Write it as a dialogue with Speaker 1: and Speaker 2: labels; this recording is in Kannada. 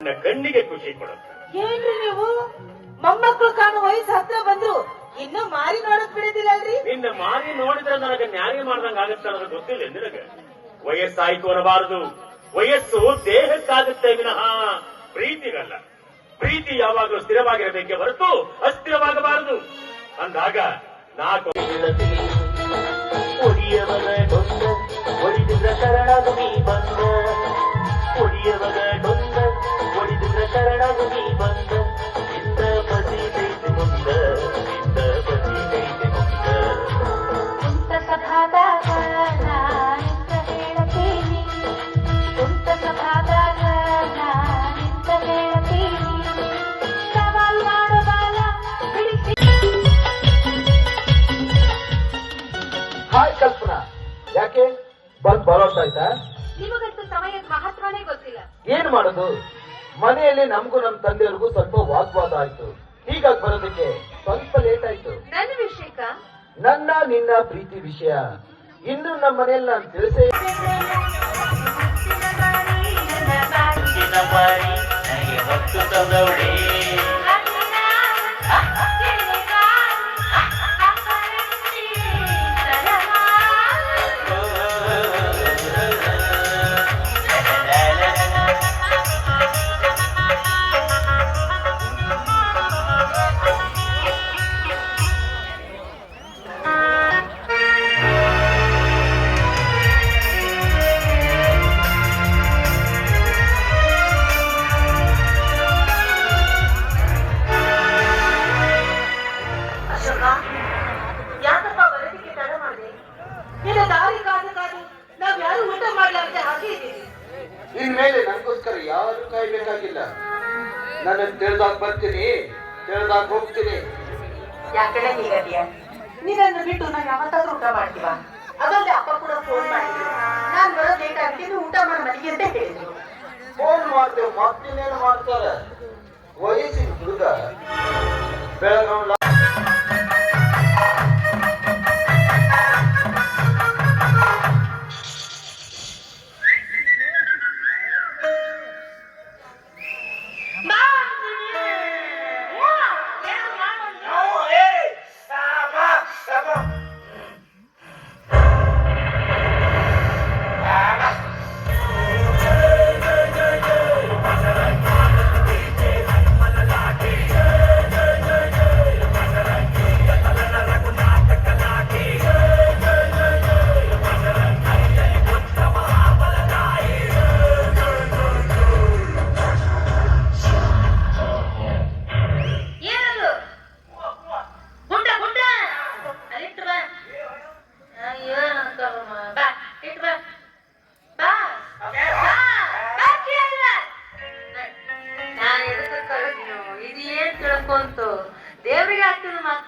Speaker 1: ನನ್ನ ಕಣ್ಣಿಗೆ ಖುಷಿ ಕೊಡುತ್ತೆ.
Speaker 2: ಏನ್ರಿ ನೀವು ಮೊಮ್ಮಕ್ಕಳು ಕಾಣುವ ವಯಸ್ಸು ಹತ್ರ ಬಂದ್ರು ಇನ್ನು ಮಾರಿ ನೋಡಕ್ ಬಿಡೋದಿಲ್ಲ ಅಲ್ರಿ?
Speaker 1: ನಿನ್ನ ಮಾರಿ ನೋಡಿದ್ರೆ ನನಗೆ ನ್ಯಾಯ ಮಾಡ್ದಂಗ ಆಗುತ್ತೆ ಅನ್ನೋದು ಗೊತ್ತಿಲ್ಲ ನಿನಗೆ. ವಯಸ್ಸಾಯ್ತು ಅನ್ನಬಾರದು. ವಯಸ್ಸು ದೇಹಕ್ಕಾಗುತ್ತೆ ವಿನಃ ಪ್ರೀತಿಗಲ್ಲ. ಪ್ರೀತಿ ಯಾವಾಗಲೂ ಸ್ಥಿರವಾಗಿರಬೇಕೆ ಹೊರತು ಅಸ್ಥಿರವಾಗಬಾರದು. ಅಂದಾಗ ನಾಲ್ಕು
Speaker 3: ಒಡಿಯವರ ಡೊಂದ ಒಡಿದಿದ್ರ ಶರಣಾಗು ನೀ ಬಂದ ಒಡಿಯವರ ಡೊಂದ ಒಡಿದಿದ್ರ ಶರಣಾಗು ನೀ ಬಂದ ಇಂದ ಪತಿ ಕೈತೆ ಮುಂದ ಇಂದ ಪತಿ ಕೈತೆ ಮುಂದ
Speaker 4: ಕುಂತ ಸಭಾದಾಗ ನಾನಿಂತ ಹೇಳತೀನಿ ಕುಂತ ಸಭಾದಾಗ ನಾನಿಂತ ಹೇಳತೀನಿ ಸವಾಲ್ ಮಾಡೋ ಬಾಲ ಬಿಡಿಸಿ.
Speaker 5: ಹಾಯ್ ಕಲ್ಪನಾ, ಯಾಕೆ ಬಂದ್ ಬರೋತ್ತಾಯ್ತಾ?
Speaker 4: ನಿಮಗಂತೂ ಸಮಯದ ಮಹತ್ವನೇ ಗೊತ್ತಿಲ್ಲ.
Speaker 5: ಏನ್ ಮಾಡೋದು, ಮನೆಯಲ್ಲಿ ನಮಗೂ ನಮ್ ತಂದೆಯವ್ರಿಗೂ ಸ್ವಲ್ಪ ವಾಗ್ವಾದ ಆಯ್ತು. ಹೀಗಾಗಿ ಬರೋದಕ್ಕೆ ಸ್ವಲ್ಪ ಲೇಟ್ ಆಯ್ತು.
Speaker 4: ನನ್ನ ವಿಷಯಕ್ಕ
Speaker 5: ನನ್ನ ನಿನ್ನ ಪ್ರೀತಿ ವಿಷಯ ಇನ್ನು ನಮ್ಮ ಮನೆಯಲ್ಲಿ ನಾನು ತಿಳಿಸೇ
Speaker 3: ದಿನ ಮಾರಿ ನನಗೆ ಹೊತ್ತು ತಂದವಳೇ
Speaker 2: ಯಾಕಪ್ಪ ಬರೋದಕ್ಕೆ ತಡ ಮಾಡಿದೆ? ನಿನ್ನ ದಾರಿ ಕಾದು ಕಾದು ನಾವ್ ಯಾರು ಊಟ ಮಾಡ್ಲಾರ್ದೆ ಹಾಗೆ ಇದ್ದೀವಿ.
Speaker 5: ಇನ್ಮೇಲೆ ನನಗೋಸ್ಕರ ಯಾರು ಕಾಯ್ಬೇಕಾಗಿಲ್ಲ. ನನ್ನ ತಿಳಿದಾಗ ಬರ್ತೀನಿ, ತಿಳಿದಾಗ ಹೋಗ್ತೀನಿ.
Speaker 2: ಯಾಕಡೆ ಹೀಗದಿಯ? ನಿನ್ನನ್ನು ಬಿಟ್ಟು ನಾವು ಯಾವತ್ತಾದ್ರೂ ಊಟ ಮಾಡ್ತೀವ? ಅದಲ್ಲದೆ ಅಪ್ಪ ಕೂಡ ಫೋನ್ ಮಾಡಿದ್ರು, ನಾನ್ ಬರೋದ್ ಲೇಟ್ ಆಗಿದೆ, ನೀವು ಊಟ ಮಾಡೋ ಮನೆಗೆ ಅಂತ ಹೇಳಿದ್ರು.
Speaker 5: ಫೋನ್ ಮಾಡ್ತೇವೆ, ಮತ್ತಿನ್ನೇನು ಮಾಡ್ತಾರೆ? ವಯಸ್ಸಿನ ಹುಡುಗ ಬೆಳಗಾವ್
Speaker 4: ಇದು ಏನ್ ತಿಳ್ಕೊಂತು ದೇವರಿಗೆ ಆಗ್ತದ ಮಾತು.